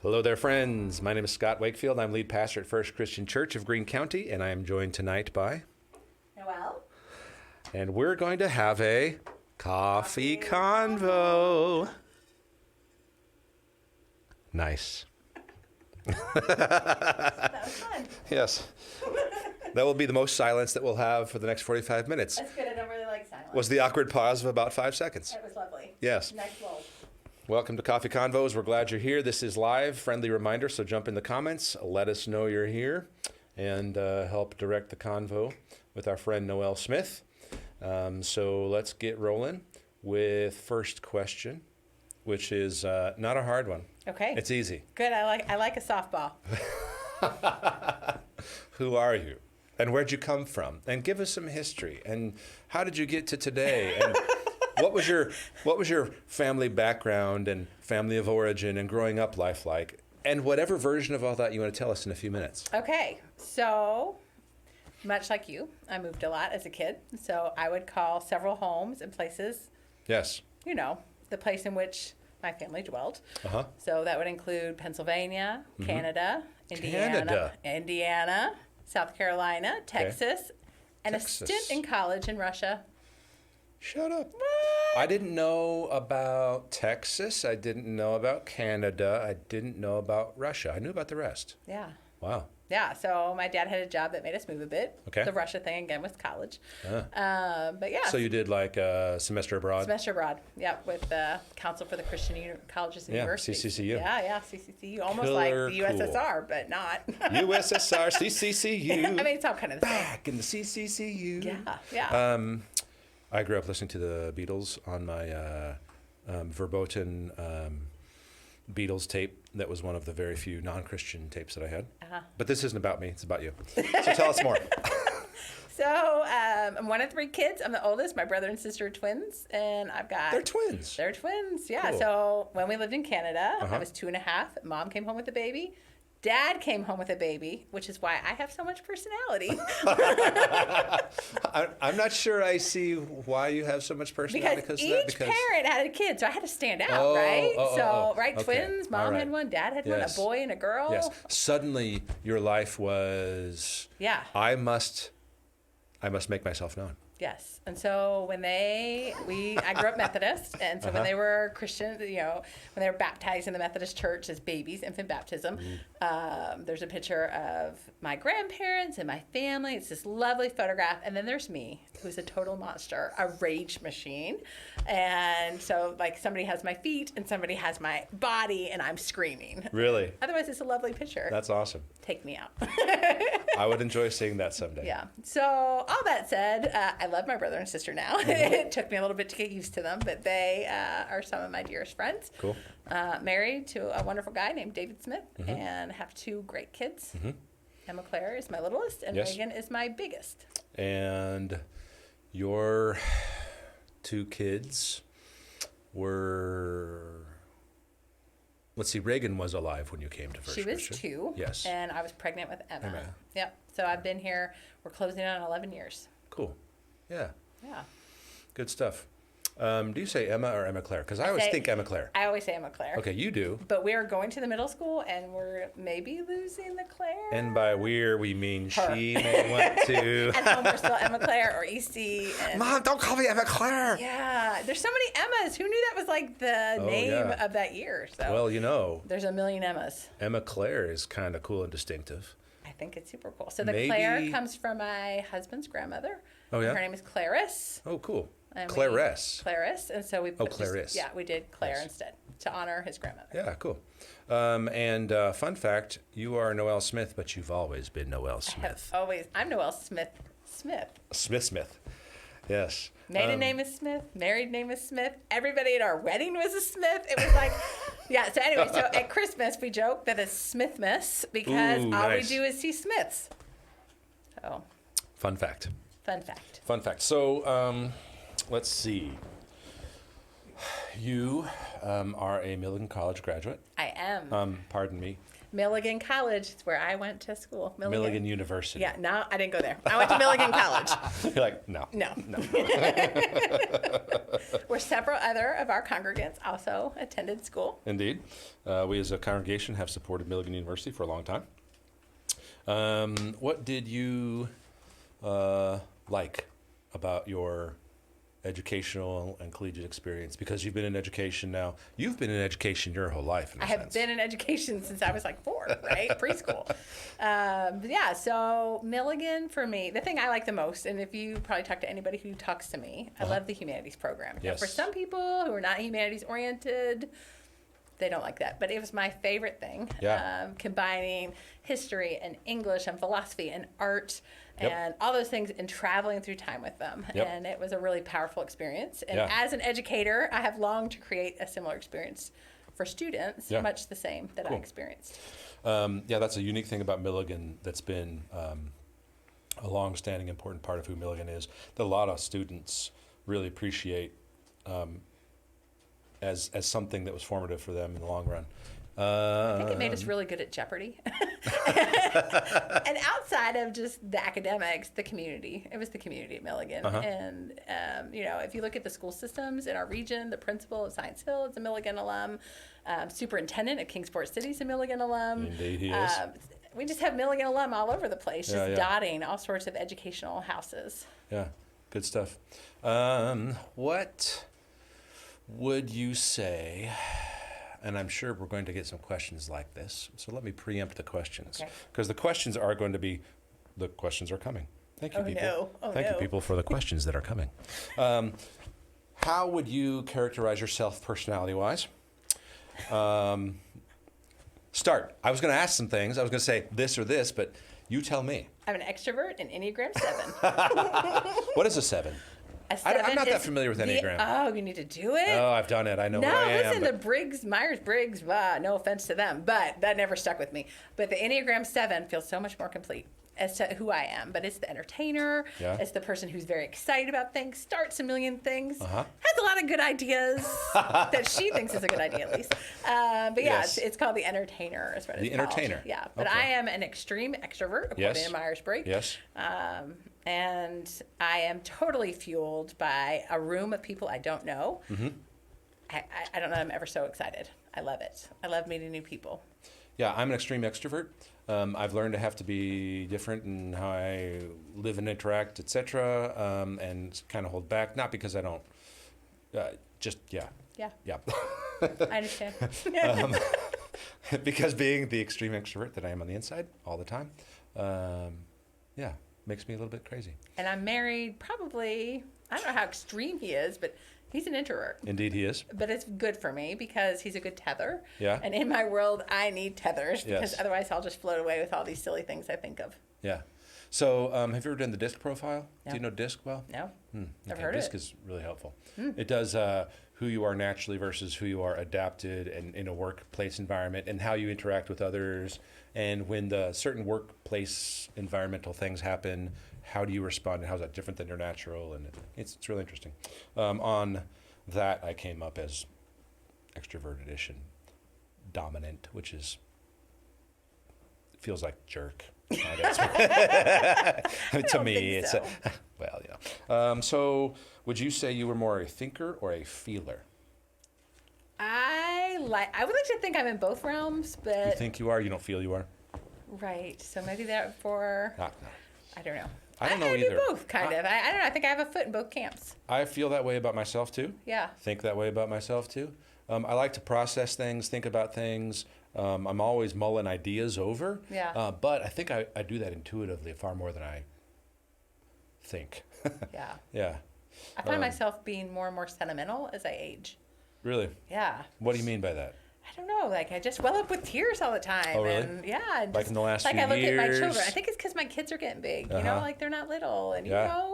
Hello there, friends. My name is Scott Wakefield. I'm lead pastor at First Christian Church of Greene County, and I am joined tonight by Noelle. And we're going to have a coffee convo. Nice. That was fun. Yes. That will be the most silence that we'll have for the next 45 minutes. That's good. I don't really like silence. Was the awkward pause of about 5 seconds. It was lovely. Yes. Nice lull. Welcome to Coffee Convos. We're glad you're here. This is live. Friendly reminder, so jump in the comments. Let us know you're here and help direct the convo with our friend Noelle Smith. So let's get rolling with first question, which is not a hard one. Okay. It's easy. Good. I like a softball. Who are you? And where'd you come from? And give us some history. And how did you get to today? And what was your family background and family of origin and growing up life like? And whatever version of all that you want to tell us in a few minutes. Okay. So, much like you, I moved a lot as a kid. So I would call several homes and places, Yes. you know, the place in which my family dwelled. Uh-huh. So that would include Pennsylvania, Canada, Indiana, South Carolina, Texas, and Texas. a stint in college in Russia. Shut up. What? I didn't know about Texas. I didn't know about Canada. I didn't know about Russia. I knew about the rest. Yeah. Wow. Yeah, so my dad had a job that made us move a bit. Okay. The Russia thing, again, was college. But yeah. So you did like a semester abroad? Semester abroad, yeah, with the Council for the Christian Colleges and Universities. CCCU. Yeah, CCCU. Almost Killer like the USSR, but not. USSR, CCCU. I mean, it's all kind of the same. Back in the CCCU. Yeah. I grew up listening to the Beatles on my verboten Beatles tape. That was one of the very few non-Christian tapes that I had. Uh-huh. But this isn't about me. It's about you. So tell us more. So I'm one of 3 kids. I'm the oldest. My brother and sister are twins, and I've got... They're twins. They're twins, yeah. Cool. So when we lived in Canada, Uh-huh. I was 2.5. Mom came home with a baby. Dad came home with a baby, which is why I have so much personality. I'm not sure I see why you have so much personality Because of each that. parent had a kid, so I had to stand out, right? Okay. Twins, mom All right. had one, dad had Yes. one, a boy and a girl. Yes. Suddenly, your life was. Yeah. I must make myself known. Yes. And so when I grew up Methodist, and so when they were Christian, when they were baptized in the Methodist church as babies, infant baptism, there's a picture of my grandparents and my family. It's this lovely photograph. And then there's me, who's a total monster, a rage machine. And so like somebody has my feet and somebody has my body and I'm screaming. Really? Otherwise, it's a lovely picture. That's awesome. Take me out. I would enjoy seeing that someday. Yeah. So all that said, I love my brother and sister now. It took me a little bit to get used to them, but they are some of my dearest friends. Cool. Married to a wonderful guy named David Smith and have 2 great kids. Emma Claire is my littlest and Reagan is my biggest. And your 2 kids were... Let's see, Reagan was alive when you came to First Christian. She was 2. Yes. And I was pregnant with Emma. Emma. Yep. So I've been here, we're closing on 11 years. Cool. Yeah. Yeah. Good stuff. Do you say Emma or Emma Claire? Because I always think Emma Claire. I always say Emma Claire. Okay, you do. But we are going to the middle school, and we're maybe losing the Claire. And by we're, we mean Her. she may want to. At home, we're still Emma Claire or EC. And Mom, don't call me Emma Claire. yeah, there's so many Emmas. Who knew that was like the name of that year? So Well, there's a million Emmas. Emma Claire is kind of cool and distinctive. I think it's super cool. So the Maybe- Claire comes from my husband's grandmother. Oh, yeah? Her name is Clarice. Oh, cool. And Clarice. And so we put Clarice. we did Claire Nice. instead to honor his grandmother. Yeah, cool. And fun fact, you are Noelle Smith, but you've always been Noelle Smith. I'm Noelle Smith. Smith. Yes. Maiden name is Smith. Married name is Smith. Everybody at our wedding was a Smith. It was like, yeah. So anyway, so at Christmas we joke that it's Smithmas because Ooh, all nice. we do is see Smiths. So, Fun fact. fun fact. So, let's see. You are a Milligan College graduate. I am. Pardon me, Milligan College is where I went to school. Milligan University. Yeah, no, I didn't go there. I went to Milligan College. You're like, no. No. Where several other of our congregants also attended school. Indeed. We as a congregation have supported Milligan University for a long time. What did you like about your educational and collegiate experience? Because you've been in education now. You've been in education your whole life, in a I have sense. been in education since I was like 4, right? Preschool. So Milligan for me, the thing I like the most, and if you probably talk to anybody who talks to me, I love the humanities program. Now, Yes. for some people who are not humanities oriented, they don't like that. But it was my favorite thing, combining history and English and philosophy and art and all those things and traveling through time with them. Yep. And it was a really powerful experience. And Yeah. as an educator, I have longed to create a similar experience for students, much the same that I experienced. That's a unique thing about Milligan that's been a long-standing important part of who Milligan is, that a lot of students really appreciate as something that was formative for them in the long run. I think it made us really good at Jeopardy. And outside of just the academics, the community. It was the community at Milligan. And, if you look at the school systems in our region, the principal of Science Hill is a Milligan alum. Superintendent at Kingsport City is a Milligan alum. Indeed he is. We just have Milligan alum all over the place, just Yeah. dotting all sorts of educational houses. Yeah, good stuff. What would you say, and I'm sure we're going to get some questions like this, so let me preempt the questions. Because the questions are coming. Thank you, people. Thank you, people, for the questions that are coming. How would you characterize yourself personality-wise? Start. I was going to ask some things. I was going to say this or this, but you tell me. I'm an extrovert, an Enneagram 7. What is a 7? I'm not that familiar with Enneagram. You need to do it? Oh, I've done it. I know what I am. Listen, the Myers-Briggs, no offense to them, but that never stuck with me. But the Enneagram 7 feels so much more complete as to who I am. But it's the entertainer. Yeah. It's the person who's very excited about things, starts a million things, has a lot of good ideas that she thinks is a good idea, at least. It's called the entertainer. Is what it's The entertainer. Called. Yeah, but I am an extreme extrovert, according to Myers-Briggs. Yes. And I am totally fueled by a room of people I don't know. I don't know. I'm ever so excited. I love it. I love meeting new people. Yeah, I'm an extreme extrovert. I've learned to have to be different in how I live and interact, etc., and kind of hold back. Not because I don't. Yeah. I understand. Because being the extreme extrovert that I am on the inside all the time, makes me a little bit crazy. And I'm married probably, I don't know how extreme he is, but he's an introvert. Indeed he is. But it's good for me because he's a good tether. Yeah. And in my world, I need tethers because Yes. otherwise I'll just float away with all these silly things I think of. Yeah. So have you ever done the DISC profile? No. Do you know DISC well? No. I've heard DISC it. is really helpful. It does who you are naturally versus who you are adapted and in a workplace environment, and how you interact with others, and when the certain workplace environmental things happen, how do you respond, and how is that different than your natural? And it's really interesting. On that, I came up as extroverted-ish and dominant, which feels like jerk. To me, it's so. So would you say you were more a thinker or a feeler? I would like to think I'm in both realms, but You think you are, you don't feel you are? right. So maybe therefore, No. I don't know. I don't know I either. do both, kind of. I don't know. I think I have a foot in both camps. I feel that way about myself too. Yeah. Think that way about myself too. I like to process things, think about things. I'm always mulling ideas over. Yeah. But I think I do that intuitively far more than I think. Yeah. Yeah. I find myself being more and more sentimental as I age. Really? Yeah. What do you mean by that? I don't know. Like I just well up with tears all the time. Oh, really? And yeah. Like in the last like few I look at my years? children. I think it's because my kids are getting big. You Uh-huh. know, like they're not little, and Yeah.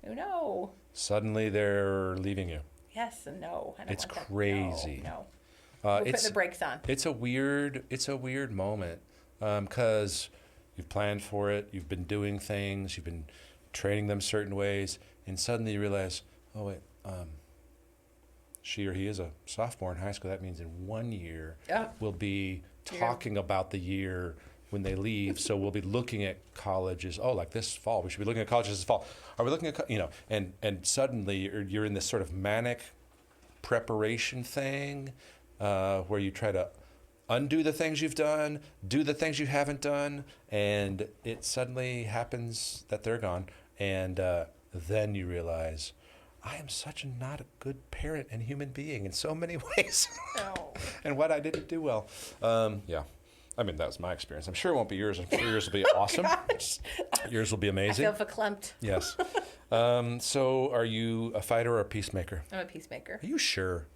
you know. Suddenly they're leaving you. Yes and no. I don't It's want that. crazy. No. We're putting It's the brakes on. It's a weird moment because you've planned for it, you've been doing things, you've been training them certain ways, and suddenly you realize, oh wait, she or he is a sophomore in high school, that means in 1 year Oh. we'll be talking about the year when they leave. So we'll be looking at colleges. Oh, like this fall, we should be looking at colleges this fall. Are we looking at, and suddenly you're in this sort of manic preparation thing where you try to undo the things you've done, do the things you haven't done, and it suddenly happens that they're gone. And then you realize, I am such not a good parent and human being in so many ways. Oh. And what I didn't do well. Yeah. I mean, that was my experience. I'm sure it won't be yours. I'm sure yours will be awesome. Gosh. Yours will be amazing. I feel verklempt. Yes. So are you a fighter or a peacemaker? I'm a peacemaker. Are you sure?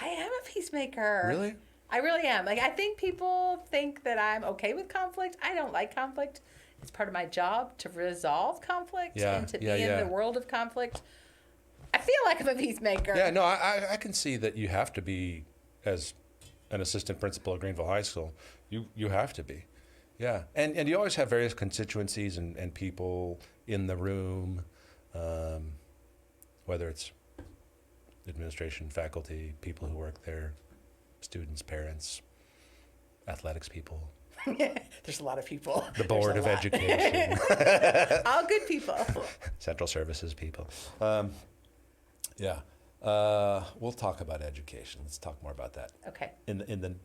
I am a peacemaker. Really? I really am. Like, I think people think that I'm okay with conflict. I don't like conflict. It's part of my job to resolve conflict and to be in the world of conflict. I feel like I'm a peacemaker. Yeah, no, I can see that you have to be, as an assistant principal at Greenville High School, you have to be. Yeah, and you always have various constituencies and people in the room, whether it's administration, faculty, people who work there, students, parents, athletics people. There's a lot of people. The Board of Education. All good people. Central Services people. Yeah. We'll talk about education. Let's talk more about that. Okay. In the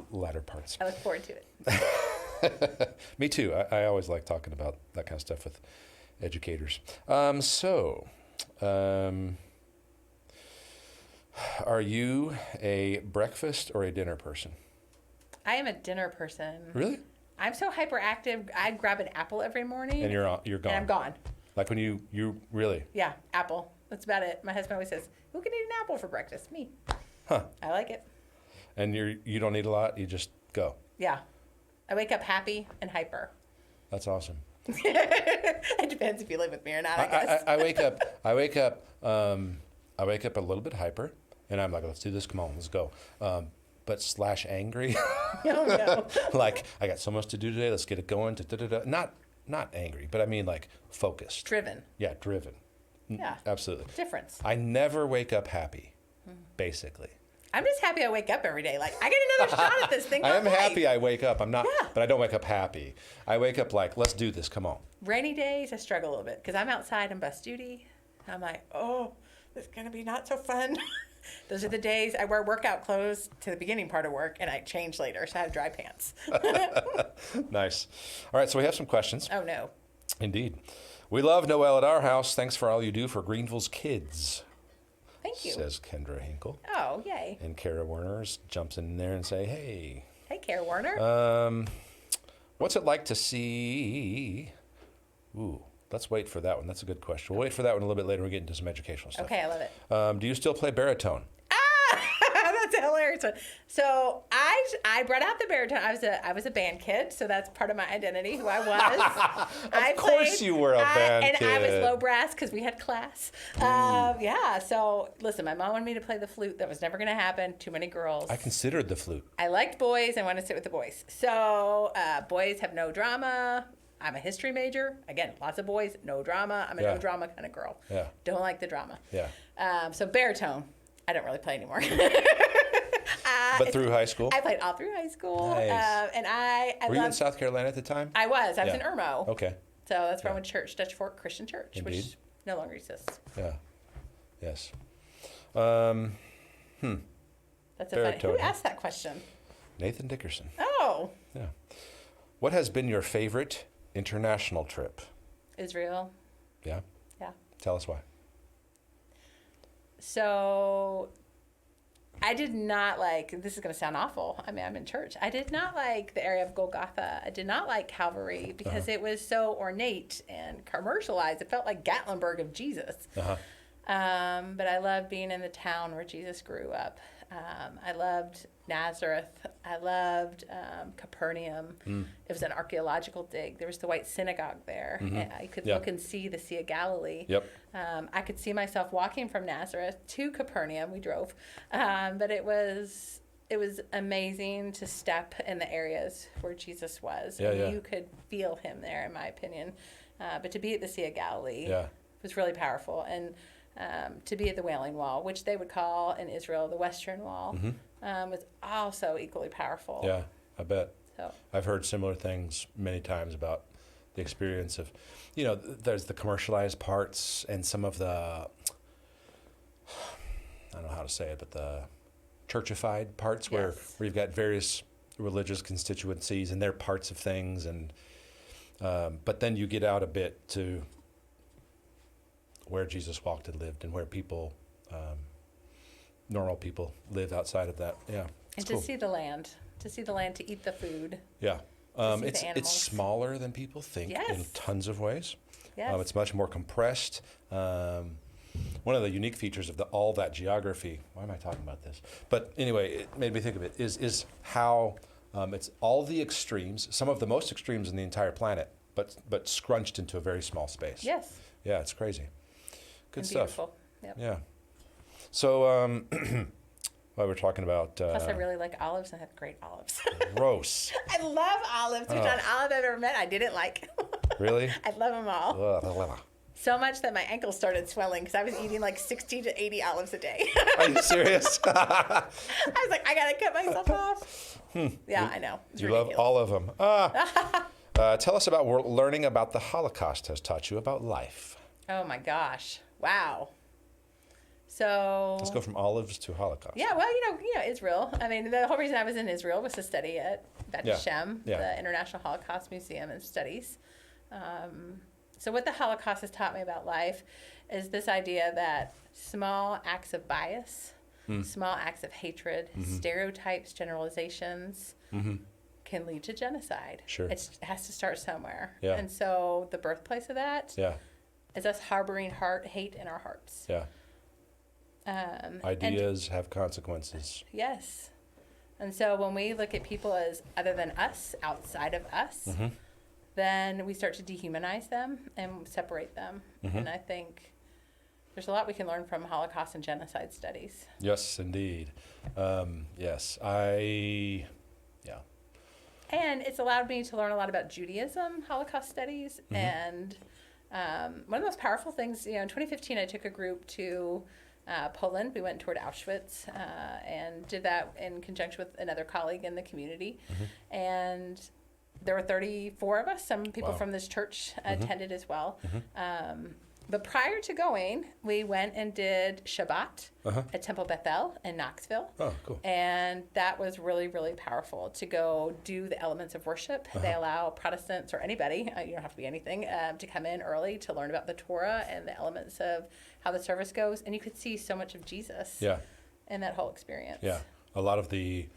latter parts. I look forward to it. Me too. I always like talking about that kind of stuff with educators. Are you a breakfast or a dinner person? I am a dinner person. Really? I'm so hyperactive. I grab an apple every morning. And you're gone. And I'm gone. Like when you really? Yeah, apple. That's about it. My husband always says, "Who can eat an apple for breakfast?" Me. Huh. I like it. And you don't eat a lot. You just go. Yeah. I wake up happy and hyper. That's awesome. It depends if you live with me or not, I guess. I wake up a little bit hyper, and I'm like, let's do this. Come on, let's go. But / angry. Oh, no. Like, I got so much to do today. Let's get it going. Not angry, but I mean like focused. Driven. Yeah, driven. Yeah. Absolutely. Difference. I never wake up happy, basically. I'm just happy I wake up every day. Like, I get another shot at this thing. I am all day. happy I wake up. I'm not, Yeah. but I don't wake up happy. I wake up like, let's do this. Come on. Rainy days, I struggle a little bit because I'm outside on bus duty. I'm like, oh, this is going to be not so fun. Those are the days I wear workout clothes to the beginning part of work and I change later, so I have dry pants. Nice. All right, so we have some questions. Oh, no. Indeed. We love Noelle at our house. Thanks for all you do for Greenville's kids. Thank you. Says Kendra Hinkle. Oh, yay. And Kara Werner jumps in there and say, hey. Hey, Kara Werner. What's it like to see... Ooh, let's wait for that one. That's a good question. We'll wait for that one a little bit later. We'll get into some educational stuff. Okay, I love it. Do you still play baritone? That's a hilarious one. So I brought out the baritone. I was a band kid, so that's part of my identity, who I was. Of course you were a band kid. And I was low brass because we had class. Yeah, so listen, my mom wanted me to play the flute. That was never going to happen. Too many girls. I considered the flute. I liked boys. I wanted to sit with the boys. So boys have no drama. I'm a history major. Again, lots of boys, no drama. I'm a no drama kind of girl. Yeah. Don't like the drama. Yeah. So baritone, I don't really play anymore. But through high school? I played all through high school. Nice. And I Were you in South Carolina at the time? I was in Irmo. Okay. So that's where I went to church, Dutch Fork Christian Church, Indeed. which no longer exists. Yeah. Yes. That's a funny. Who asked that question? Nathan Dickerson. Oh. Yeah. What has been your favorite international trip? Israel. Yeah? Yeah. Tell us why. So I did not like, this is going to sound awful. I mean, I'm in church. I did not like the area of Golgotha. I did not like Calvary because it was so ornate and commercialized. It felt like Gatlinburg of Jesus. But I loved being in the town where Jesus grew up. I loved Nazareth. I loved Capernaum. It was an archaeological dig. There was the White Synagogue there. And I could look and see the Sea of Galilee. Yep. I could see myself walking from Nazareth to Capernaum. We drove. But it was amazing to step in the areas where Jesus was. And you could feel him there, in my opinion. But to be at the Sea of Galilee was really powerful. And to be at the Wailing Wall, which they would call in Israel the Western Wall, was also equally powerful. Yeah, I bet. So I've heard similar things many times about the experience of, there's the commercialized parts and some of the, I don't know how to say it, but the churchified parts where you've got various religious constituencies and their parts of things, and but then you get out a bit to where Jesus walked and lived and where people, normal people, live outside of that. Yeah, and to see the land, to eat the food. Yeah, see it's the animals. smaller than people think in tons of ways. Yes. It's much more compressed. One of the unique features of all that geography. Why am I talking about this? But anyway, it made me think of it. Is how it's all the extremes, some of the most extremes in the entire planet, but scrunched into a very small space. Yes. Yeah, it's crazy. Good and stuff. Beautiful. Yep. Yeah. So while we're talking about plus I really like olives and I have great olives. Gross. I love olives. There's not an olive I've ever met I didn't like. Really? I love them all. So much that my ankles started swelling because I was eating like 60 to 80 olives a day. Are you serious? I was like, I gotta cut myself off. Yeah, I know. It's you ridiculous. love all of them. Tell us about what learning about the Holocaust has taught you about life. Oh my gosh. Wow. So Let's go from olives to Holocaust. yeah, well, Israel. I mean, the whole reason I was in Israel was to study at Bet Hashem, the International Holocaust Museum and Studies. So what the Holocaust has taught me about life is this idea that small acts of bias, small acts of hatred, stereotypes, generalizations can lead to genocide. Sure. It has to start somewhere. Yeah. And so the birthplace of that is us harboring hate in our hearts. Yeah. Ideas have consequences. Yes. And so when we look at people as other than us, outside of us, then we start to dehumanize them and separate them. And I think there's a lot we can learn from Holocaust and genocide studies. Yes, indeed. Yes, And it's allowed me to learn a lot about Judaism, Holocaust studies, and one of the most powerful things, in 2015, I took a group to Poland. We went toward Auschwitz and did that in conjunction with another colleague in the community. And there were 34 of us. Some people from this church attended as well. But prior to going, we went and did Shabbat at Temple Bethel in Knoxville. Oh, cool. And that was really, really powerful to go do the elements of worship. They allow Protestants or anybody, you don't have to be anything, to come in early to learn about the Torah and the elements of how the service goes. And you could see so much of Jesus in that whole experience. Yeah. A lot of the,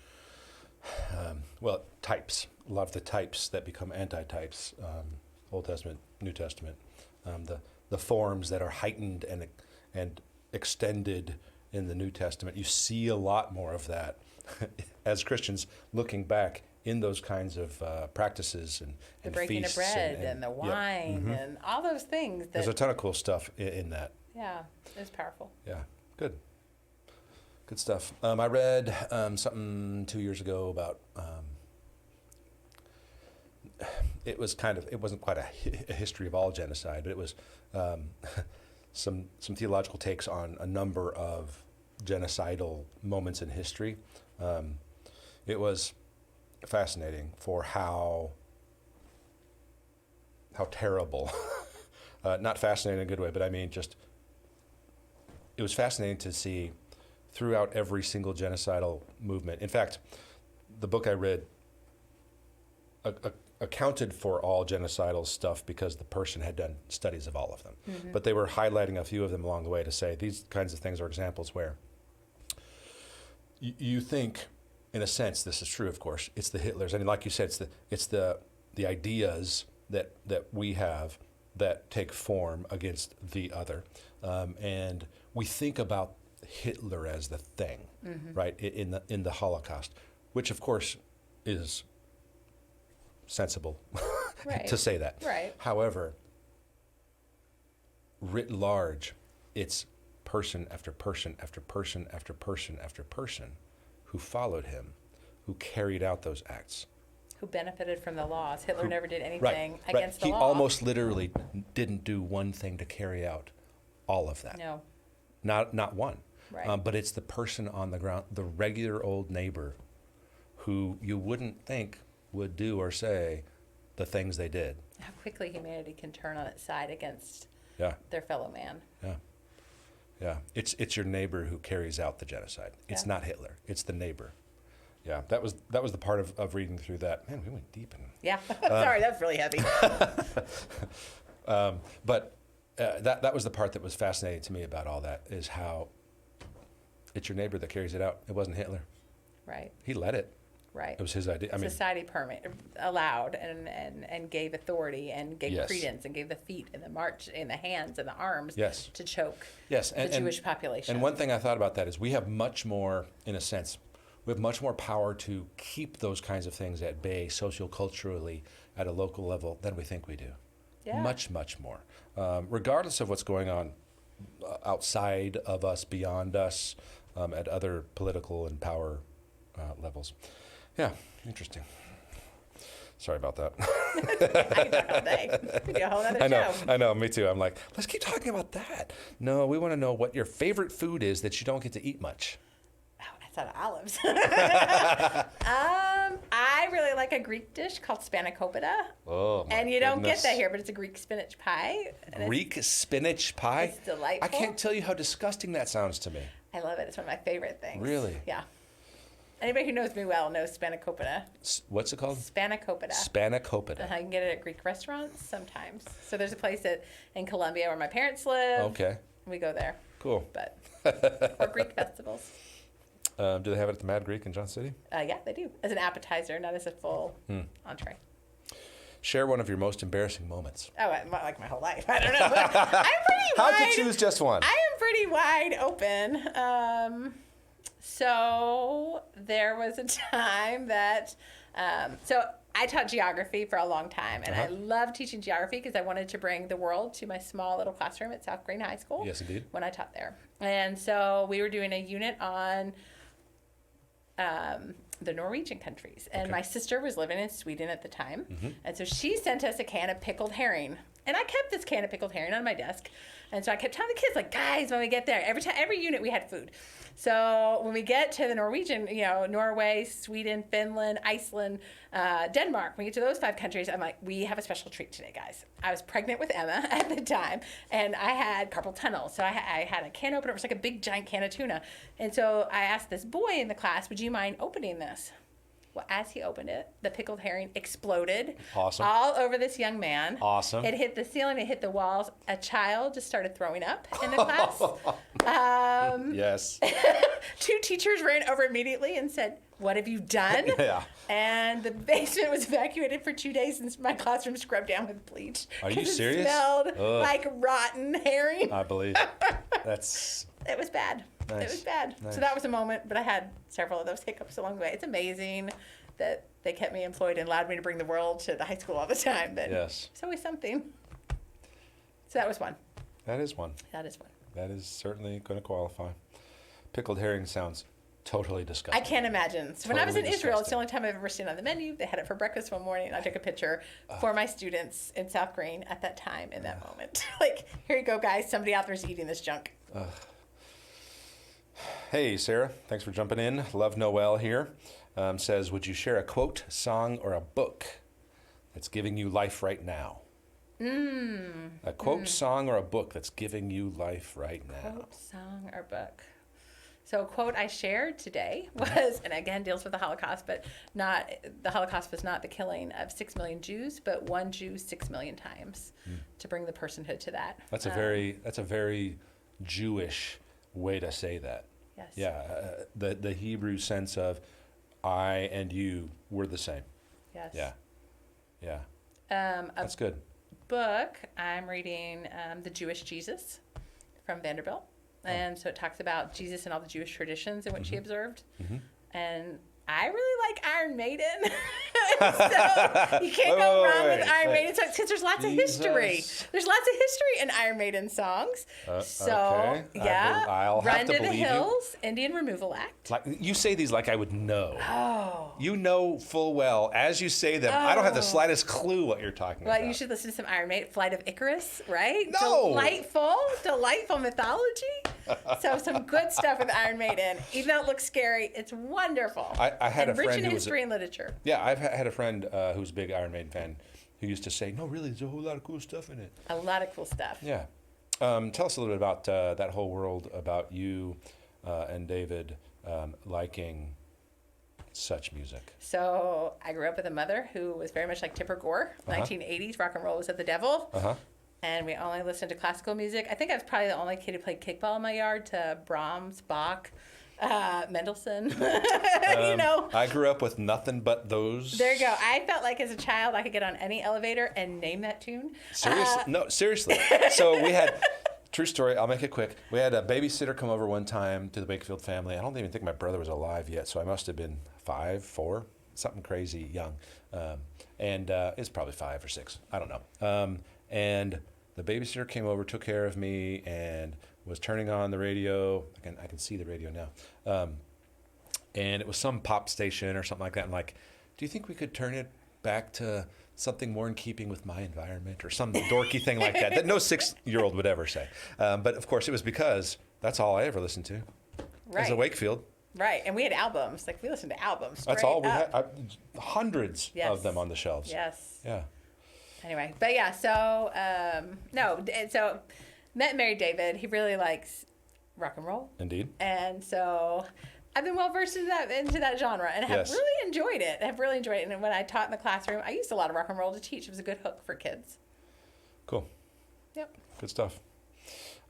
types. A lot of the types that become anti-types, Old Testament, New Testament, the forms that are heightened and extended in the New Testament. You see a lot more of that as Christians looking back in those kinds of practices and the breaking feasts of bread and the wine and all those things. There's a ton of cool stuff in that. Yeah, it was powerful. Yeah, good stuff. I read something 2 years ago about. It wasn't quite a history of all genocide, but it was some theological takes on a number of genocidal moments in history. It was fascinating for how terrible, not fascinating in a good way, but I mean it was fascinating to see throughout every single genocidal movement. In fact, the book I read accounted for all genocidal stuff because the person had done studies of all of them. But they were highlighting a few of them along the way to say these kinds of things are examples where you think, in a sense, this is true, of course, it's the Hitlers. I mean, like you said, it's the ideas that we have that take form against the other. And we think about Hitler as the thing, right, in the Holocaust, which, of course, is sensible to say that. Right. However, writ large, it's person after person after person after person after person who followed him, who carried out those acts. Who benefited from the laws. Hitler never did anything against the law. He law. almost literally didn't do one thing to carry out all of that. No. Not one. Right. But it's the person on the ground, the regular old neighbor who you wouldn't think would do or say the things they did. How quickly humanity can turn on its side against Yeah. their fellow man. Yeah. Yeah. It's your neighbor who carries out the genocide. It's Yeah. not Hitler. It's the neighbor. Yeah. That was the part of reading through that. Man, we went deep in. Yeah. Sorry, that was really heavy. But that was the part that was fascinating to me about all that, is how it's your neighbor that carries it out. It wasn't Hitler. Right. He led it. Right. It was his idea. I mean, Society allowed and gave authority and gave Yes. credence and gave the feet and the march and the hands and the arms Yes. to choke yes, the Jewish population. And one thing I thought about that is we have much more, in a sense, we have much more power to keep those kinds of things at bay socioculturally at a local level than we think we do. Yeah. Much, much more. Regardless of what's going on outside of us, beyond us, at other political and power levels. Yeah, interesting. Sorry about that. I can talk all day. We could do a whole other show. I know, me too. I'm like, let's keep talking about that. No, we want to know what your favorite food is that you don't get to eat much. Oh, that's out of olives. I really like a Greek dish called spanakopita. Oh, my And you don't get goodness. that here, but it's a Greek spinach pie. And Greek spinach pie? It's delightful. I can't tell you how disgusting that sounds to me. I love it. It's one of my favorite things. Really? Yeah. Anybody who knows me well knows spanakopita. What's it called? Spanakopita. Spanakopita. I can get it at Greek restaurants sometimes. So there's a place in Columbia where my parents live. Okay, We go there. cool. But or Greek festivals. Do they have it at the Mad Greek in Johnson City? Yeah, they do. As an appetizer, not as a full entree. Share one of your most embarrassing moments. Oh, like my whole life. I don't know. But I'm pretty wide. How'd you choose just one? I am pretty wide open. So there was a time that, so I taught geography for a long time, and I loved teaching geography because I wanted to bring the world to my small little classroom at South Greene High School. Yes, indeed. When I taught there. And so we were doing a unit on the Norwegian countries. And my sister was living in Sweden at the time. And so she sent us a can of pickled herring. And I kept this can of pickled herring on my desk. And so I kept telling the kids, like, guys, when we get there, every unit we had food. So when we get to the Norwegian, Norway, Sweden, Finland, Iceland, Denmark, when we get to those 5 countries, I'm like, we have a special treat today, guys. I was pregnant with Emma at the time, and I had carpal tunnel. So I had a can opener. It was like a big, giant can of tuna. And so I asked this boy in the class, would you mind opening this? Well, as he opened it, the pickled herring exploded Awesome. all over this young man. Awesome. It hit the ceiling. It hit the walls. A child just started throwing up in the class. Yes. 2 teachers ran over immediately and said, what have you done? Yeah. And the basement was evacuated for 2 days and my classroom scrubbed down with bleach. Are you 'Cause serious? It smelled Ugh. like rotten herring. I believe. That's It was bad. Nice. It was bad. Nice. So that was a moment, but I had several of those hiccups along the way. It's amazing that they kept me employed and allowed me to bring the world to the high school all the time. But Yes. it's always something. So that was one. That is one. That is one. That is certainly going to qualify. Pickled herring sounds totally disgusting. I can't imagine. So when I was in Totally Israel, it's the disgusting. only time I've ever seen it on the menu. They had it for breakfast one morning, and I took a picture for my students in South Greene at that time, in that moment. Like, here you go, guys. Somebody out there is eating this junk. Hey, Sarah. Thanks for jumping in. Love Noelle here. Says, would you share a quote, song, or a book that's giving you life right now? A quote, song, or a book that's giving you life right now. Quote, song, or book. So a quote I shared today was, and again deals with the Holocaust, but not, the Holocaust was not the killing of 6 million Jews, but one Jew 6 million times to bring the personhood to that. That's a very Jewish way to say that. Yes. Yeah, the Hebrew sense of I and you were the same. Yes. Yeah. A That's good. book, I'm reading The Jewish Jesus from Vanderbilt. And so it talks about Jesus and all the Jewish traditions in which he observed. And I really like Iron Maiden. So you can't go wrong with Iron Maiden songs because there's lots of history. Jesus. There's lots of history in Iron Maiden songs. Okay. Yeah. I'll have Run to to the believe you. Hills, Indian Removal Act. Like you say these like I would know. Oh. You know full well, as you say them, I don't have the slightest clue what you're talking about. Well, you should listen to some Iron Maiden, Flight of Icarus, right? No! Delightful mythology. So some good stuff with Iron Maiden. Even though it looks scary, it's wonderful. I had a friend rich in who was history and literature. Yeah, I've had a friend who's a big Iron Maiden fan who used to say, no, really, there's a whole lot of cool stuff in it. A lot of cool stuff. Yeah. Tell us a little bit about that whole world, about you and David liking such music. So I grew up with a mother who was very much like Tipper Gore. 1980s, rock and roll was of the devil. And we only listened to classical music. I think I was probably the only kid who played kickball in my yard to Brahms, Bach, Mendelssohn. You know. I grew up with nothing but those. There you go. I felt like as a child I could get on any elevator and name that tune. Seriously? No, seriously. So we had, true story, I'll make it quick. We had a babysitter come over one time to the Wakefield family. I don't even think my brother was alive yet, so I must have been 5, 4, something crazy young. And it's probably 5 or 6. I don't know. And the babysitter came over, took care of me, and was turning on the radio. I can see the radio now. And it was some pop station or something like that. I'm like, do you think we could turn it back to something more in keeping with my environment or some dorky thing like that no 6-year-old would ever say? But of course, it was because that's all I ever listened to as a Wakefield. Right, and we had albums. Like, we listened to albums. That's all we had. Hundreds of them on the shelves. Yes. Yeah. Anyway, but yeah, so, so met and married David. He really likes rock and roll. Indeed. And so I've been well versed into that genre and have really enjoyed it. And when I taught in the classroom, I used a lot of rock and roll to teach. It was a good hook for kids. Cool. Yep. Good stuff.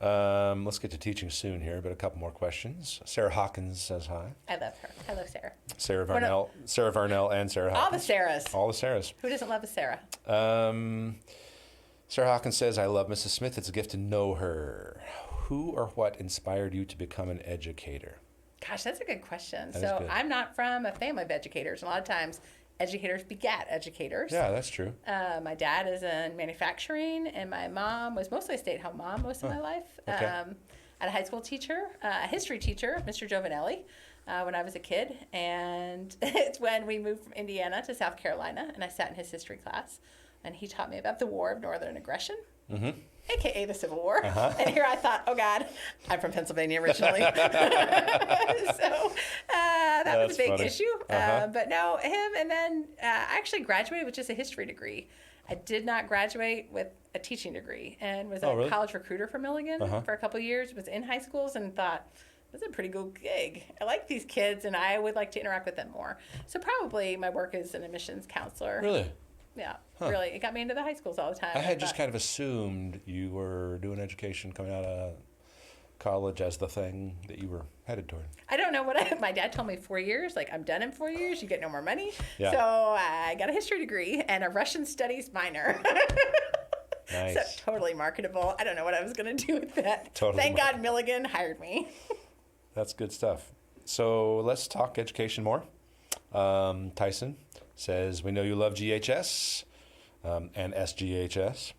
Let's get to teaching soon here, but a couple more questions. Sarah Hawkins says hi. I love her. I love Sarah. Sarah Varnell and Sarah Hawkins. All the Sarahs. All the Sarahs. Who doesn't love a Sarah? Sarah Hawkins says, I love Mrs. Smith. It's a gift to know her. Who or what inspired you to become an educator? Gosh, that's a good question. That is So good. I'm not from a family of educators. A lot of times educators begat educators. Yeah, that's true. My dad is in manufacturing, and my mom was mostly a stay-at-home mom most of my life. Okay. I had a high school teacher, a history teacher, Mr. Giovanelli, when I was a kid. And it's when we moved from Indiana to South Carolina, and I sat in his history class. And he taught me about the War of Northern Aggression, a.k.a. the Civil War. And here I thought, oh, God, I'm from Pennsylvania originally. So that was a big issue. But no, him. And then I actually graduated with just a history degree. I did not graduate with a teaching degree and was a college recruiter for Milligan for a couple of years, was in high schools and thought, this is a pretty good gig. I like these kids and I would like to interact with them more. So probably my work as an admissions counselor. Really? Yeah, really. It got me into the high schools all the time. I had just kind of assumed you were doing education coming out of college as the thing that you were headed toward. I don't know what my dad told me 4 years. Like, I'm done in 4 years. You get no more money. Yeah. So I got a history degree and a Russian studies minor. Nice. So totally marketable. I don't know what I was going to do with that. Totally Thank God Milligan hired me. That's good stuff. So let's talk education more. Tyson says, we know you love GHS and SGHS,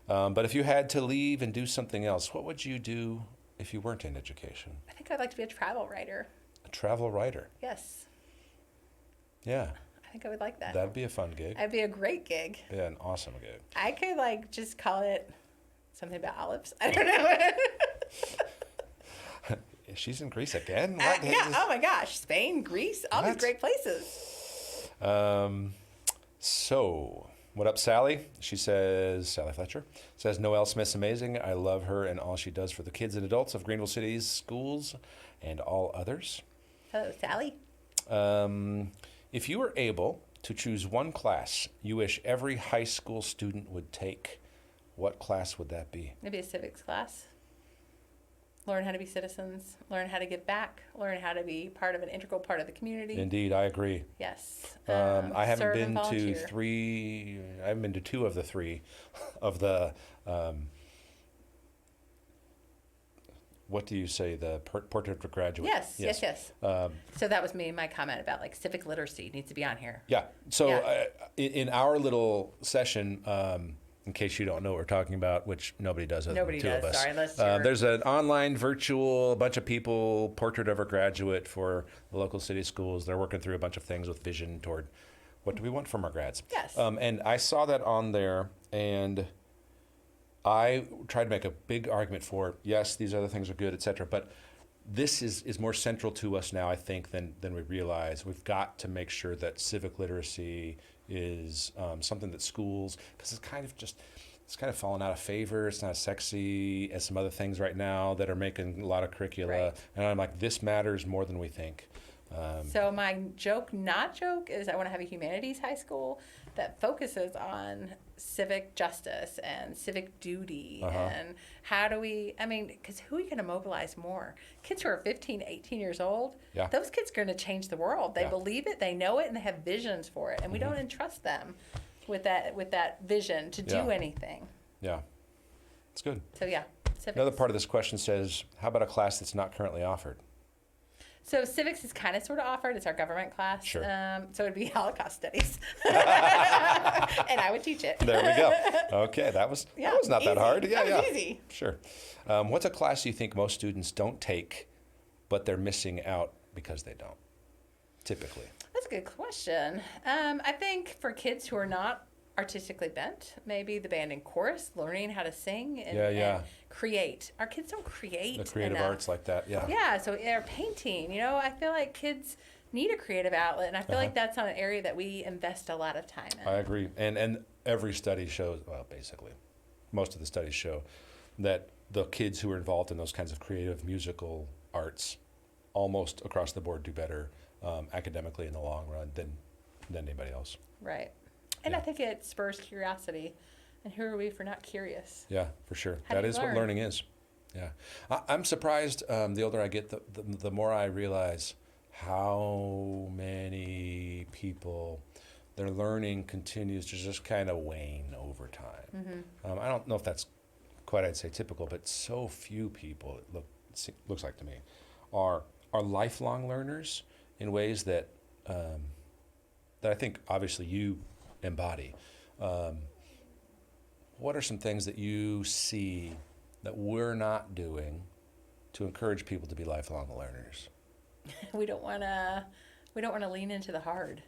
but if you had to leave and do something else, what would you do if you weren't in education? I think I'd like to be a travel writer. A travel writer? Yes. Yeah. I think I would like that. That'd be a fun gig. That'd be a great gig. Yeah, an awesome gig. I could just call it something about olives. I don't know. She's in Greece again? Yeah. Oh my gosh. Spain, Greece, all these great places. So, what up, Sally? She says, Sally Fletcher says, Noelle Smith's amazing. I love her and all she does for the kids and adults of Greenville City's schools and all others. Hello, Sally. If you were able to choose one class you wish every high school student would take, what class would that be? Maybe a civics class. Learn how to be citizens, learn how to give back, learn how to be part of an integral part of the community. Indeed, I agree. Yes. I haven't serve been and to volunteer. I haven't been to 2 of the 3 of the, what do you say, the portrait for graduate? Yes. So that was my comment about civic literacy needs to be on here. Yeah. So in our little session, in case you don't know what we're talking about, which nobody does other Nobody than the two does. of us. Sorry, unless you're... There's an online virtual, bunch of people, portrait of a graduate for the local city schools. They're working through a bunch of things with vision toward what do we want from our grads. Yes. And I saw that on there, and I tried to make a big argument for, yes, these other things are good, et cetera, but this is more central to us now, I think, than we realize. We've got to make sure that civic literacy is something that schools, because it's kind of fallen out of favor. It's not as sexy as some other things right now that are making a lot of curricula. Right. And I'm like, this matters more than we think. So my joke, not joke, is I want to have a humanities high school that focuses on civic justice and civic duty and how do we, because who are you going to mobilize more? Kids who are 15, 18 years old, those kids are going to change the world. They believe it, they know it, and they have visions for it. And we don't entrust them with that vision to do anything. Yeah, it's good. So civics. Another part of this question says, how about a class that's not currently offered? So civics is kind of sort of offered. It's our government class. Sure. So it'd be Holocaust studies. And I would teach it. There we go. Okay, that was not easy. that hard. That was easy. Sure. What's a class you think most students don't take, but they're missing out because they don't, typically? That's a good question. I think for kids who are not artistically bent, maybe the band and chorus, learning how to sing and create. Our kids don't create the creative enough. arts like that, So they're painting. I feel like kids need a creative outlet, and I feel like that's not an area that we invest a lot of time in. I agree. And every study shows, well, basically, most of the studies show that the kids who are involved in those kinds of creative musical arts almost across the board do better academically in the long run than anybody else. Right. And I think it spurs curiosity. And who are we for not curious? Yeah, for sure. How That do you is learn? what learning is. Yeah. I'm surprised the older I get, the more I realize how many people, their learning continues to just kind of wane over time. I don't know if that's quite, I'd say, typical, but so few people, it looks like to me, are lifelong learners in ways that I think obviously you embody. What are some things that you see that we're not doing to encourage people to be lifelong learners? We don't want to lean into the hard.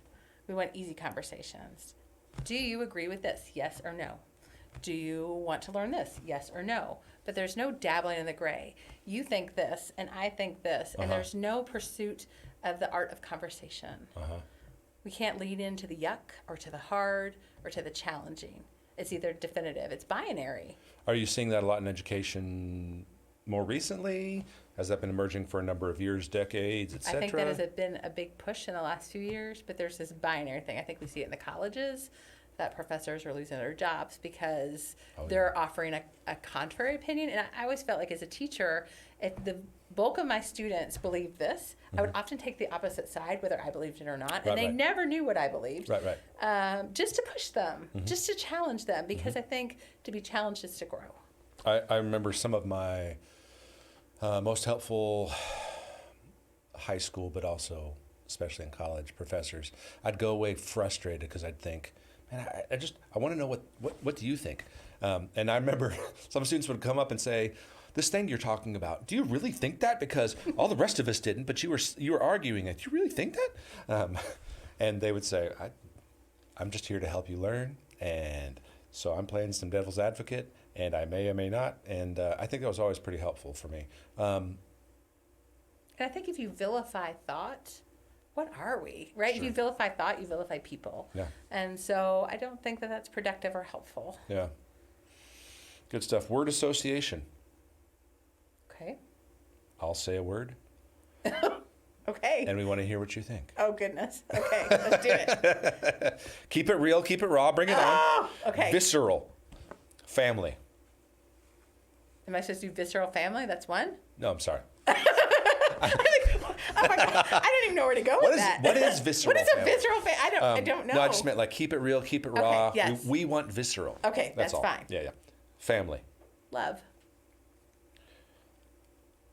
We want easy conversations. Do you agree with this? Yes or no? Do you want to learn this? Yes or no? But there's no dabbling in the gray. You think this, and I think this, and there's no pursuit of the art of conversation. We can't lean into the yuck or to the hard or to the challenging. It's either definitive. It's binary. Are you seeing that a lot in education more recently? Has that been emerging for a number of years, decades, et cetera? I think that has been a big push in the last few years, but there's this binary thing. I think we see it in the colleges, that professors are losing their jobs because they're offering a contrary opinion. And I always felt like as a teacher, if the bulk of my students believed this, I would often take the opposite side, whether I believed it or not. And they never knew what I believed. Just to push them, just to challenge them, because I think to be challenged is to grow. I remember some of my most helpful high school, but also especially in college, professors. I'd go away frustrated because I'd think, man, I want to know what do you think? And I remember some students would come up and say, this thing you're talking about, do you really think that? Because all the rest of us didn't, but you were arguing it. Do you really think that? And they would say, I'm just here to help you learn. And so I'm playing some devil's advocate, and I may or may not. And I think that was always pretty helpful for me. And I think if you vilify thought, what are we, right? Sure. If you vilify thought, you vilify people. Yeah. And so I don't think that that's productive or helpful. Yeah. Good stuff. Word association. Okay. I'll say a word. Okay. And we want to hear what you think. Oh, goodness. Okay, let's do it. Keep it real, keep it raw, bring it on. Okay. Visceral. Family. Am I supposed to do visceral family? That's one? No, I'm sorry. Oh my God. I don't even know where to go with that. What is visceral? What is a visceral family? I don't know. No, I just meant like keep it real, keep it raw. Okay, yes. We want visceral. Okay, that's all. fine. Yeah. Family. Love.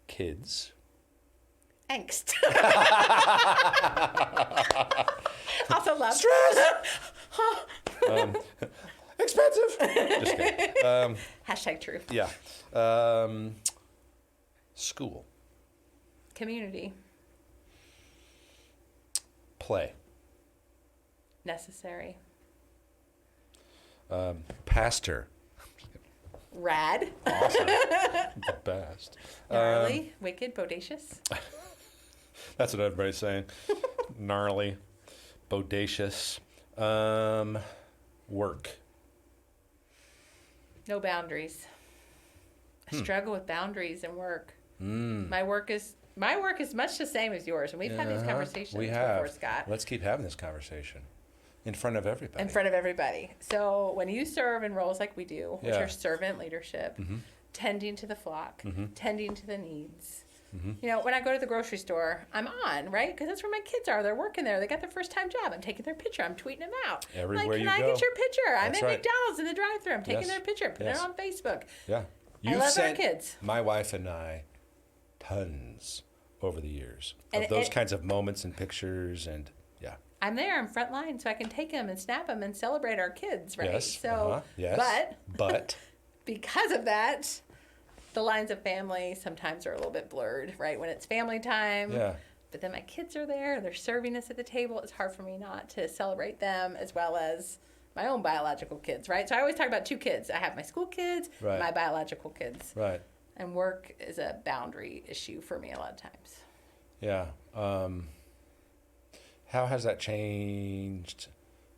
Kids. Angst. Also love. Stress. Expensive. Just kidding. Hashtag true. Yeah. School. Community. Play. Necessary. Pastor. Rad. Awesome. The best. Gnarly. Wicked. Bodacious. That's what everybody's saying. Gnarly. Bodacious. Work. No boundaries. I struggle with boundaries and work. Mm. My work is much the same as yours, and we've had these conversations We before, have. Scott. Let's keep having this conversation in front of everybody. In front of everybody. So when you serve in roles like we do, which Yeah. are servant leadership, Mm-hmm. tending to the flock, tending to the needs. Mm-hmm. You know, when I go to the grocery store, I'm on, right? Because that's where my kids are. They're working there. They got their first time job. I'm taking their picture. I'm tweeting them out. Everywhere like, can you I go. get your picture? I'm That's at right. McDonald's in the drive-thru. I'm taking Yes. their picture, putting Yes. it on Facebook. Yeah. I love our kids. My wife and I, tons over the years And of those it- kinds of moments and pictures, and yeah. I'm there. I'm front line, so I can take them and snap them and celebrate our kids, right? Yes. So, Yes. But because of that, the lines of family sometimes are a little bit blurred, right? When it's family time. yeah. But then my kids are there. They're serving us at the table. It's hard for me not to celebrate them as well as my own biological kids, right? So I always talk about two kids. I have my school kids, Right. my biological kids. Right. And work is a boundary issue for me a lot of times. Yeah. How has that changed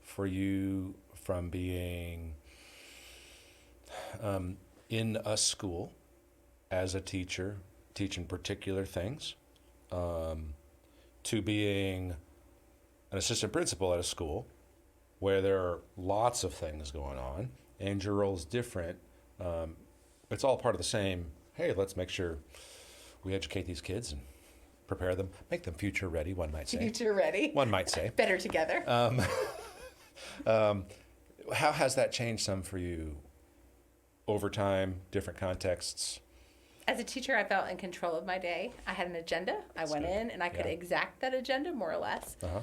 for you from being in a school as a teacher, teaching particular things, to being an assistant principal at a school where there are lots of things going on and your role is different? It's all part of the same, hey, let's make sure we educate these kids and prepare them, make them future ready, one might say. Future ready. One might say. Better together. How has that changed some for you over time, different contexts? As a teacher, I felt in control of my day. I had an agenda. I went good. in and I could Yeah. exact that agenda more or less. Uh-huh.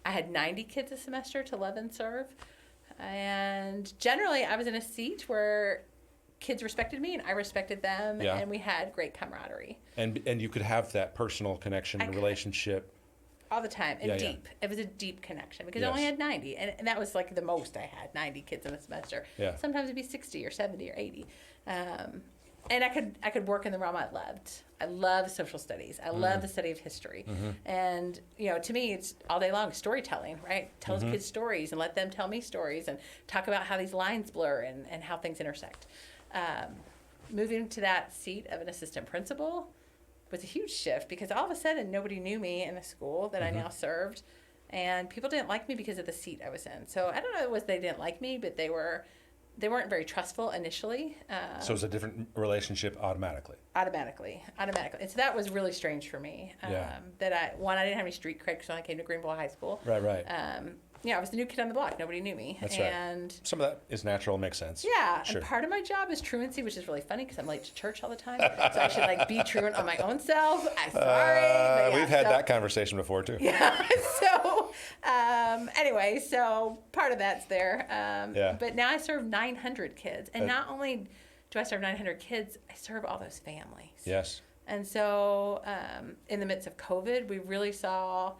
I had 90 kids a semester to love and serve. And generally, I was in a seat where kids respected me and I respected them, Yeah. and we had great camaraderie And you could have that personal connection, I could. relationship. all the time, and Yeah, yeah. deep. It was a deep connection because I only Yes. had 90, and that was like the most I had, 90 kids in a semester. Yeah. Sometimes it'd be 60 or 70 or 80. And I could work in the realm I loved. I love social studies. I love the study of history. And, you know, to me, it's all day long storytelling, right? Tell kids stories and let them tell me stories and talk about how these lines blur and how things intersect. Moving to that seat of an assistant principal was a huge shift because all of a sudden nobody knew me in the school that I now served. And people didn't like me because of the seat I was in. So I don't know if it was they didn't like me, but they weren't very trustful initially. So it's a different relationship automatically. Automatically. And so that was really strange for me. Yeah. That I didn't have any street cred when I came to Greenville High School. Right. You know, I was the new kid on the block. Nobody knew me. That's right. And Some of that is natural, makes sense. yeah, Sure. and part of my job is truancy, which is really funny because I'm late to church all the time. So I should like be truant on my own self. I'm sorry. But yeah, We've had so- that conversation before too. Yeah. So anyway, so part of that's there. Yeah. But now I serve 900 kids, and not only do I serve 900 kids, I serve all those families. Yes. And so in the midst of COVID, we really saw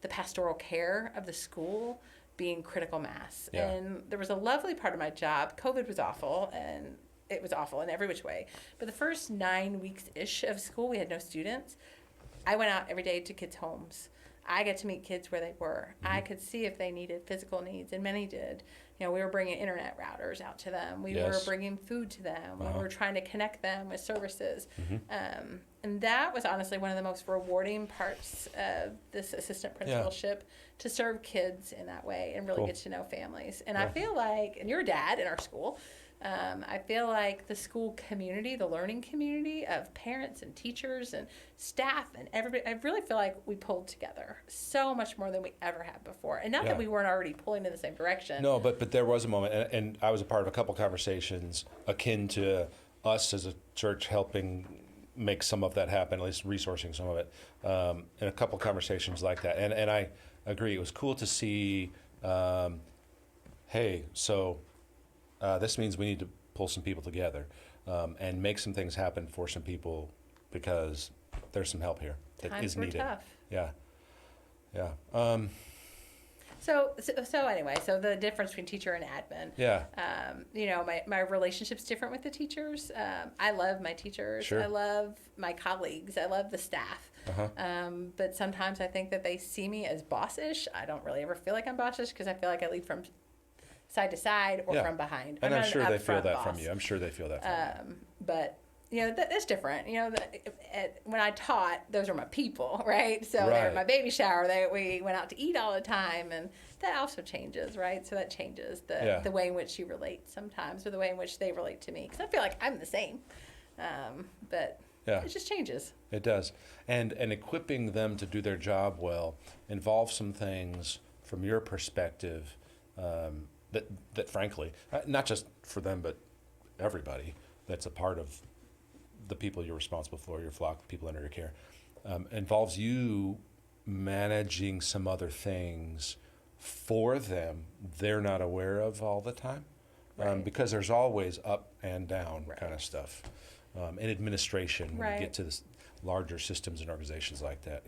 the pastoral care of the school being critical mass. Yeah. And there was a lovely part of my job. COVID was awful, and it was awful in every which way. But the first 9 weeks-ish of school, we had no students. I went out every day to kids' homes. I got to meet kids where they were. I could see if they needed physical needs, and many did. You know, we were bringing internet routers out to them. We were Yes. bringing food to them. Uh-huh. We were trying to connect them with services. And that was honestly one of the most rewarding parts of this assistant principalship, to serve kids in that way and really Cool. get to know families. And I feel like, and you're a dad in our school, I feel like the school community, the learning community of parents and teachers and staff and everybody, I really feel like we pulled together so much more than we ever have before. And not Yeah. that we weren't already pulling in the same direction. No, but there was a moment, and I was a part of a couple conversations akin to us as a church helping make some of that happen, at least resourcing some of it, and a couple conversations like that. And I agree, it was cool to see, hey, so this means we need to pull some people together and make some things happen for some people because there's some help here that Times is were needed. tough. Yeah. Yeah. So anyway, so the difference between teacher and admin. Yeah. My relationship's different with the teachers. I love my teachers. Sure. I love my colleagues. I love the staff. But sometimes I think that they see me as bossish. I don't really ever feel like I'm bossish because I feel like I lead from side to side or from behind. And I'm not sure an they feel upfront that boss. from you. I'm sure they feel that from you. But that's different. When I taught, those were my people, right? So they were Right. my baby shower. We went out to eat all the time, and that also changes, right? So that changes the way in which you relate sometimes, or the way in which they relate to me. Because I feel like I'm the same, but it just changes. It does. And equipping them to do their job well involves some things from your perspective that frankly, not just for them, but everybody that's a part of the people you're responsible for, your flock, the people under your care, involves you managing some other things for them they're not aware of all the time. Right. Because there's always up and down Right. kind of stuff. In administration, when you get to this larger systems and organizations like that,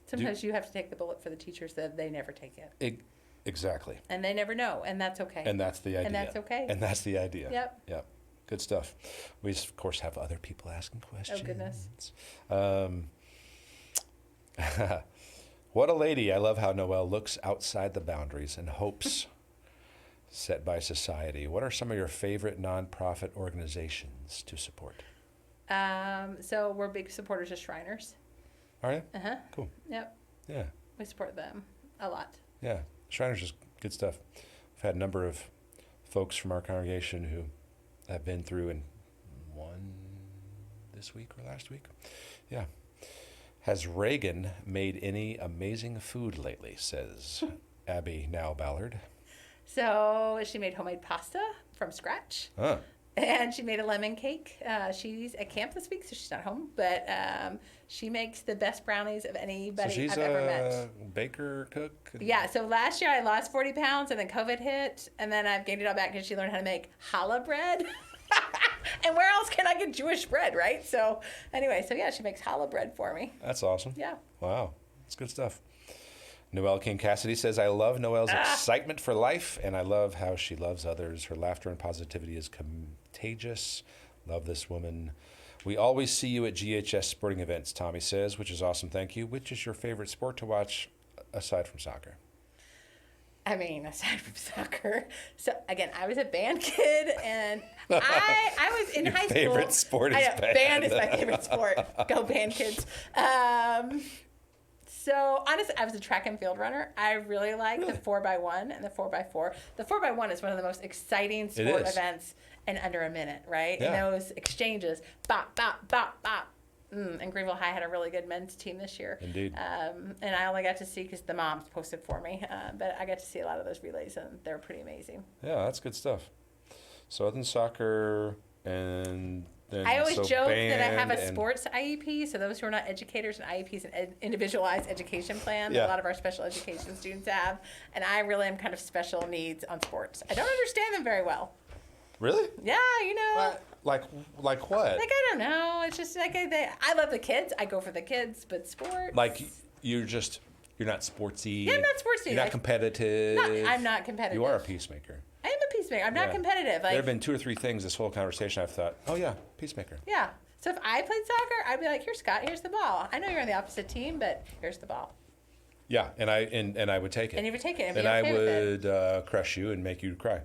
Sometimes you have to take the bullet for the teachers that they never take it. Exactly. And they never know, and that's okay. And that's the idea. And that's okay. And that's the idea. Yep. Yep. Good stuff. We, of course, have other people asking questions. Oh, goodness. What a lady. I love how Noelle looks outside the boundaries and hopes set by society. What are some of your favorite nonprofit organizations to support? So we're big supporters of Shriners. Are you? Uh-huh. Cool. Yep. Yeah. We support them a lot. Yeah. Shriners is good stuff. We've had a number of folks from our congregation who have been through and one this week or last week. Yeah. Has Reagan made any amazing food lately, says Abby Now Ballard. So she made homemade pasta from scratch. Huh. And she made a lemon cake. She's at camp this week, so she's not home. But she makes the best brownies of anybody I've ever met. So she's a baker, cook? Yeah, so last year I lost 40 pounds, and then COVID hit. And then I've gained it all back because she learned how to make challah bread. And where else can I get Jewish bread, right? So anyway, she makes challah bread for me. That's awesome. Yeah. Wow. That's good stuff. Noelle King Cassidy says, I love Noelle's excitement for life, and I love how she loves others. Her laughter and positivity is contagious. Love this woman. We always see you at GHS sporting events, Tommy says, which is awesome. Thank you. Which is your favorite sport to watch aside from soccer? I mean, aside from soccer. So again, I was a band kid, and I was in high school. Your favorite sport is band. Band is my favorite sport. Go band kids. So honestly, I was a track and field runner. I really like the 4x1 and the 4x4. The 4x1 is one of the most exciting sport events in under a minute, right? Yeah. And those exchanges, bop, bop, bop, bop. And Greenville High had a really good men's team this year. Indeed. And I only got to see because the moms posted for me. But I got to see a lot of those relays, and they're pretty amazing. Yeah, that's good stuff. So other than soccer and then I always joke that I have a and sports IEP. So those who are not educators, an IEP is an individualized education plan Yeah. that a lot of our special education students have. And I really am kind of special needs on sports. I don't understand them very well. Really? Yeah, Like what? Like, I don't know. It's just like I love the kids. I go for the kids, but sports. Like you're not sportsy. Yeah, I'm not sportsy. You're not competitive. I'm not competitive. You are a peacemaker. I am a peacemaker. I'm not competitive. Like, there have been 2 or 3 things this whole conversation I've thought, oh yeah, peacemaker. Yeah. So if I played soccer, I'd be like, here, Scott, here's the ball. I know you're on the opposite team, but here's the ball. Yeah, and I would take it. And you would take it and be and okay I would crush you and make you cry.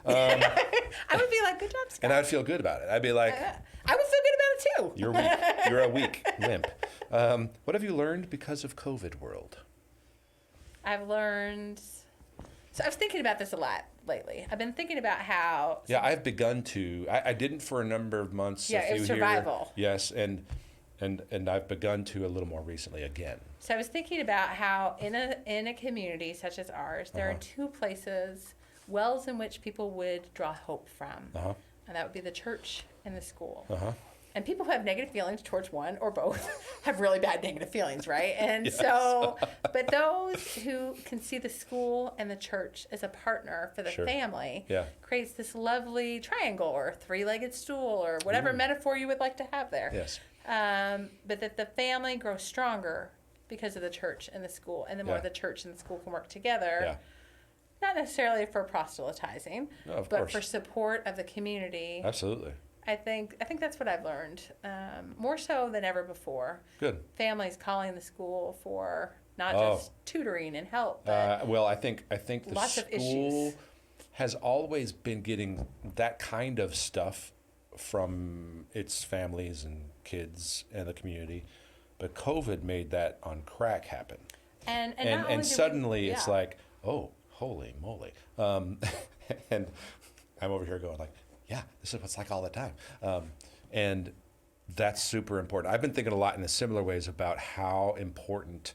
I would be like, good job, Scott. And I'd feel good about it. I'd be like, I would feel good about it too. you're weak. You're a weak wimp. What have you learned because of COVID world? I've learned. So I was thinking about this a lot lately. I've been thinking about how. Yeah, I've begun to. I didn't for a number of months. Yeah, it was survival. Yes, and I've begun to a little more recently again. So I was thinking about how in a community such as ours, there are 2 places, wells in which people would draw hope from, and that would be the church and the school. And people who have negative feelings towards one or both have really bad negative feelings, right? And Yes. but those who can see the school and the church as a partner for the Sure. family Yeah. creates this lovely triangle or three-legged stool or whatever metaphor you would like to have there. Yes. But that the family grows stronger because of the church and the school, and the more Yeah. the church and the school can work together. Yeah. Not necessarily for proselytizing, No, of but course. for support of the community. Absolutely. I think that's what I've learned, more so than ever before. Good. Families calling the school for not Oh. just tutoring and help, but Well, I think the Lots of school issues. has always been getting that kind of stuff from its families and kids and the community, but COVID made that on crack happen. and not only And do suddenly we, it's yeah. like, oh, holy moly. And I'm over here going like, yeah, this is what it's like all the time. And that's super important. I've been thinking a lot in a similar ways about how important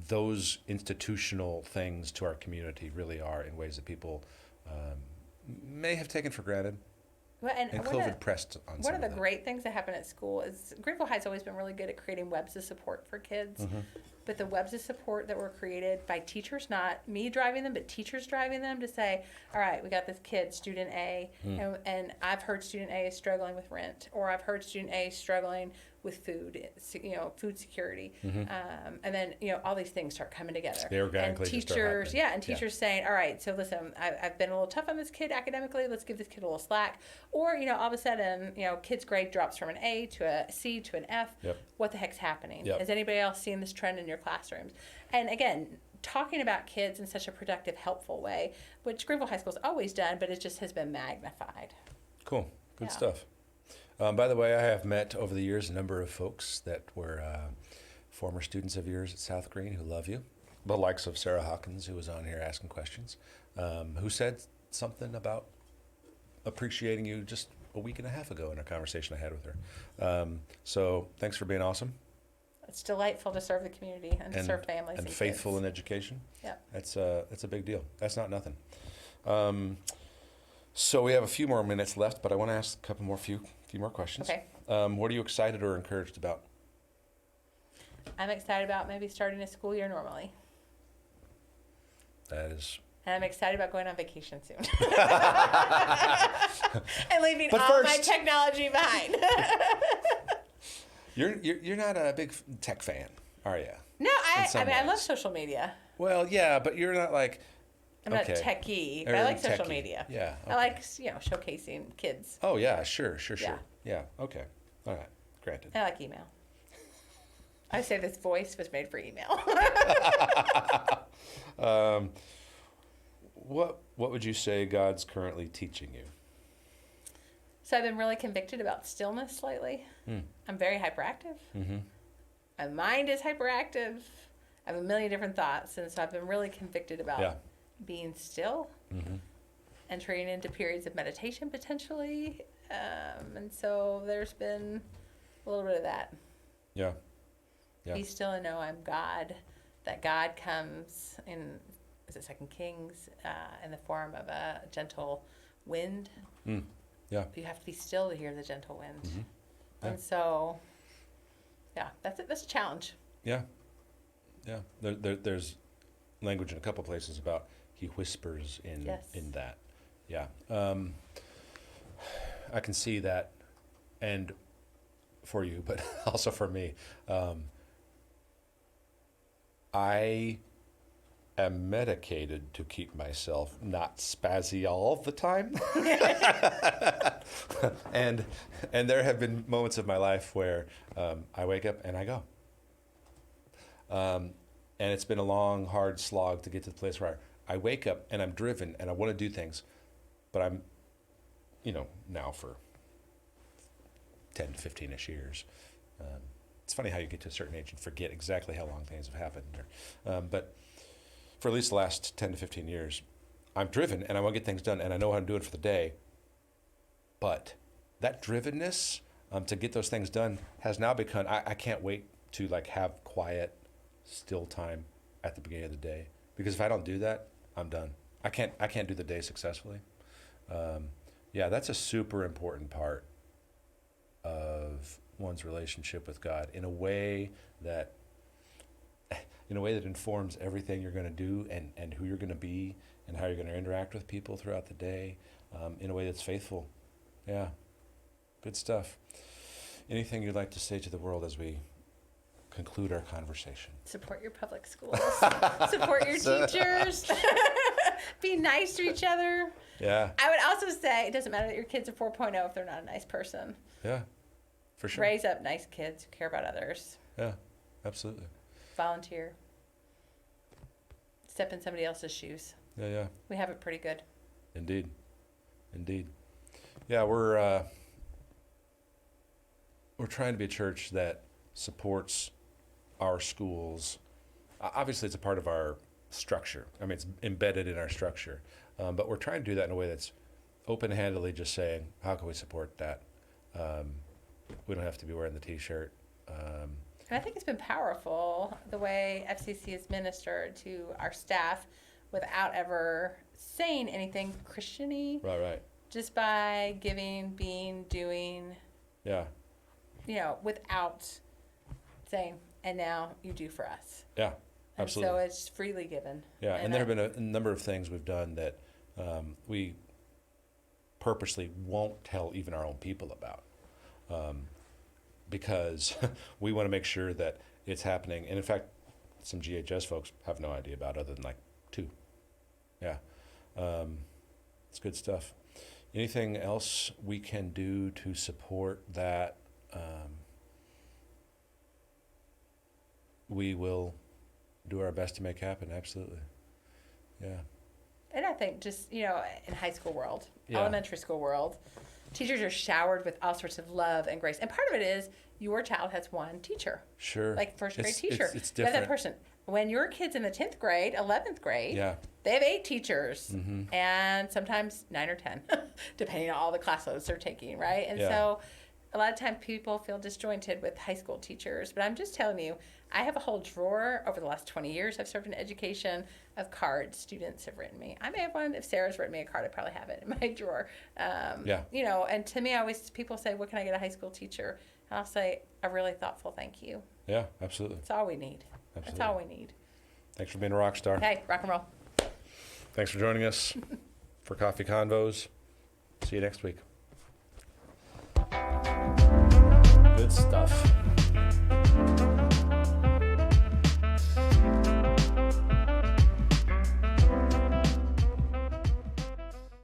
those institutional things to our community really are in ways that people may have taken for granted. Well, and And one COVID of, pressed on some one of the that. great things that happen at school is Greenville High's always been really good at creating webs of support for kids. Mm-hmm. But the webs of support that were created by teachers, not me driving them, but teachers driving them to say, all right, we got this kid, student A, and I've heard student A is struggling with rent, or I've heard student A is struggling with food, food security. And then, all these things start coming together. They organically and just start teachers, happening. and teachers saying, all right, so listen, I've been a little tough on this kid academically, let's give this kid a little slack. Or, all of a sudden, kid's grade drops from an A to a C to an F. Yep. What the heck's happening? Yep. Has anybody else seen this trend in your classrooms? And again, talking about kids in such a productive, helpful way, which Greenville High School's always done, but it just has been magnified. Cool. Good Yeah. stuff. By the way, I have met over the years a number of folks that were former students of yours at South Greene who love you. The likes of Sarah Hawkins, who was on here asking questions, who said something about appreciating you just a week and a half ago in a conversation I had with her. So thanks for being awesome It's delightful to serve the community and to serve families and and faithful kids. in education. Yep. That's a big deal. That's not nothing. So we have a few more minutes left, but I want to ask a couple more few more questions. Okay. What are you excited or encouraged about? I'm excited about maybe starting a school year normally. That is. And I'm excited about going on vacation soon. And leaving But all my first- technology behind. You're not a big tech fan, are you? No, I some mean, I love ways. social media. Well, yeah, but you're not like. I'm not Okay. techie, but Or I like social techie. media. Yeah. I like, showcasing kids. Oh yeah, sure. Yeah. Yeah. Okay. All right. Granted. I like email. I say this voice was made for email. What would you say God's currently teaching you? So I've been really convicted about stillness lately. I'm very hyperactive. Mm-hmm. My mind is hyperactive. I have a million different thoughts, and so I've been really convicted about Yeah. being still, entering into periods of meditation potentially, and so there's been a little bit of that. Yeah. Yeah. Be still and know I'm God. That God comes in, is it Second Kings, in the form of a gentle wind. Yeah. But you have to be still to hear the gentle wind. Yeah. And so, yeah, that's it. That's a challenge. Yeah. Yeah. There's language in a couple places about he whispers in Yes. that. Yeah. I can see that, and for you, but also for me. I am medicated to keep myself not spazzy all the time. and there have been moments of my life where I wake up and I go. And it's been a long, hard slog to get to the place where I wake up and I'm driven and I want to do things, but I'm, now for 10 to 15-ish years. It's funny how you get to a certain age and forget exactly how long things have happened. But for at least the last 10 to 15 years, I'm driven and I want to get things done and I know how to do it for the day. But that drivenness to get those things done has now become, I can't wait to have quiet, still time at the beginning of the day. Because if I don't do that, I'm done. I can't do the day successfully. Yeah, that's a super important part of one's relationship with God in a way that informs everything you're going to do and who you're going to be and how you're going to interact with people throughout the day, in a way that's faithful. Yeah, good stuff. Anything you'd like to say to the world as we conclude our conversation? Support your public schools. Support your teachers. Be nice to each other. Yeah. I would also say it doesn't matter that your kid's a 4.0 if they're not a nice person. Yeah, for sure. Raise up nice kids who care about others. Yeah, absolutely. Volunteer. Step in somebody else's shoes. Yeah. We have it pretty good. Indeed. Yeah, we're trying to be a church that supports our schools. Obviously, it's a part of our structure. I mean, it's embedded in our structure. But we're trying to do that in a way that's open-handedly just saying, how can we support that? We don't have to be wearing the T-shirt. And I think it's been powerful the way FCC has ministered to our staff without ever saying anything Christian-y. Right. Just by giving, being, doing. Yeah. Without saying, and now you do for us. Yeah, absolutely. And so it's freely given. Yeah, and there have been a number of things we've done that we purposely won't tell even our own people about, because we want to make sure that it's happening. And in fact, some GHS folks have no idea about other than like 2. Yeah, it's good stuff. Anything else we can do to support that? We will do our best to make happen. Absolutely. Yeah. And I think just, in high school world, Yeah. elementary school world, teachers are showered with all sorts of love and grace. And part of it is your child has one teacher. Sure. Like first grade teacher. It's You have different. that person. When your kid's in the 10th grade, 11th grade, Yeah. they have 8 teachers. Mm-hmm. And sometimes 9 or 10, depending on all the class loads they're taking, right? And Yeah. so a lot of times people feel disjointed with high school teachers. But I'm just telling you, I have a whole drawer over the last 20 years I've served in education of cards students have written me. I may have one. If Sarah's written me a card, I probably have it in my drawer. Yeah. And to me, people say, what can I get a high school teacher? And I'll say, a really thoughtful thank you. Yeah, absolutely. That's all we need. Absolutely. That's all we need. Thanks for being a rock star. Hey, rock and roll. Thanks for joining us for Coffee Convos. See you next week. Good stuff.